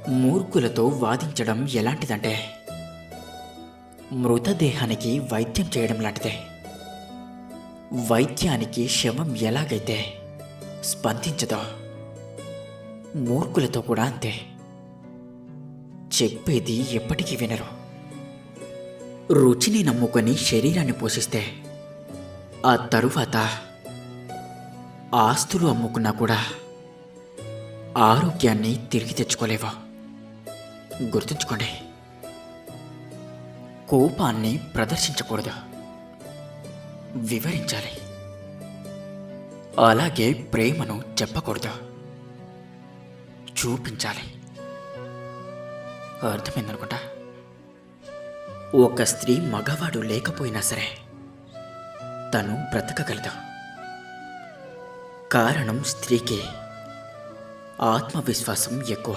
మూర్ఖులతో వాదించడం ఎలాంటిదంటే మృతదేహానికి వైద్యం చేయడం లాంటిదే. వైద్యానికి శవం ఎలాగైతే స్పందించదో మూర్ఖులతో కూడా అంతే. చెప్పేది ఎప్పటికీ వినరు. రుచిని నమ్ముకొని శరీరాన్ని పోషిస్తే ఆ తరువాత ఆస్తులు అమ్ముకున్నా కూడా ఆరోగ్యాన్ని తిరిగి తెచ్చుకోలేవా? గుర్తుంచుకోండి. కోపాన్ని ప్రదర్శించకూడదు, వివరించాలి. అలాగే ప్రేమను చెప్పకూడదు, చూపించాలి. అర్థమైందనుకుంటా. ఒక స్త్రీ మగవాడు లేకపోయినా సరే తను బ్రతకగలదు. కారణం స్త్రీకి ఆత్మవిశ్వాసం ఎక్కువ.